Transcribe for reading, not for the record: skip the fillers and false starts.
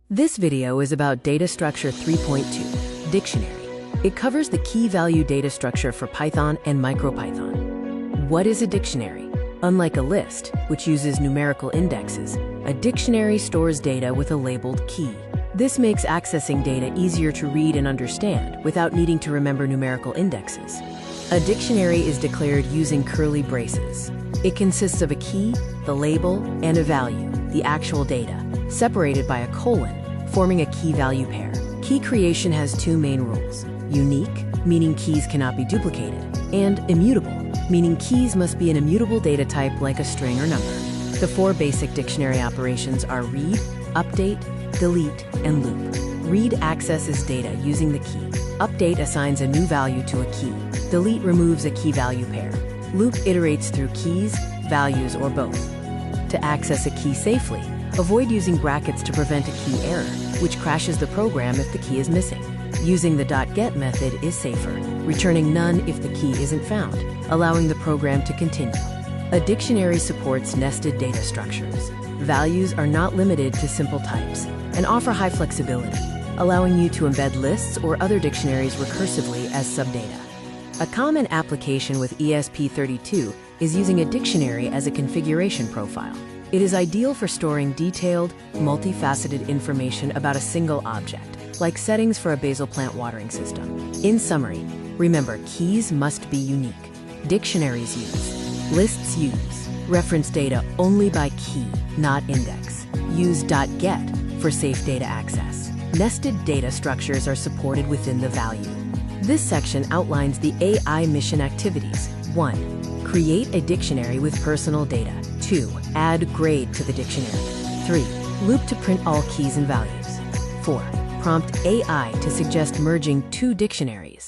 This video is about Data Structure 3.2, Dictionary. It covers the key value data structure for Python and MicroPython. What is a dictionary? Unlike a list, which uses numerical indexes, a dictionary stores data with a labeled key. This makes accessing data easier to read and understand without needing to remember numerical indexes. A dictionary is declared using curly braces. It consists of a key, the label, and a value, the actual data, separated by a colon, forming a key-value pair. Key creation has two main rules: unique, meaning keys cannot be duplicated, and immutable, meaning keys must be an immutable data type like a string or number. The four basic dictionary operations are read, update, delete, and loop. Read accesses data using the key. Update assigns a new value to a key. Delete removes a key-value pair. Loop iterates through keys, values, or both. To access a key safely, avoid using brackets to prevent a key error, which crashes the program if the key is missing. Using the .get method is safer, returning none if the key isn't found, allowing the program to continue. A dictionary supports nested data structures. Values are not limited to simple types and offer high flexibility, allowing you to embed lists or other dictionaries recursively as subdata. A common application with ESP32 is using a dictionary as a configuration profile. It is ideal for storing detailed, multifaceted information about a single object, like settings for a basil plant watering system. In summary, remember, keys must be unique. Dictionaries use, lists use, reference data only by key, not index. Use .get for safe data access. Nested data structures are supported within the value. This section outlines the AI mission activities. 1. Create a dictionary with personal data. 2. Add grade to the dictionary. 3. Loop to print all keys and values. 4. Prompt AI to suggest merging two dictionaries.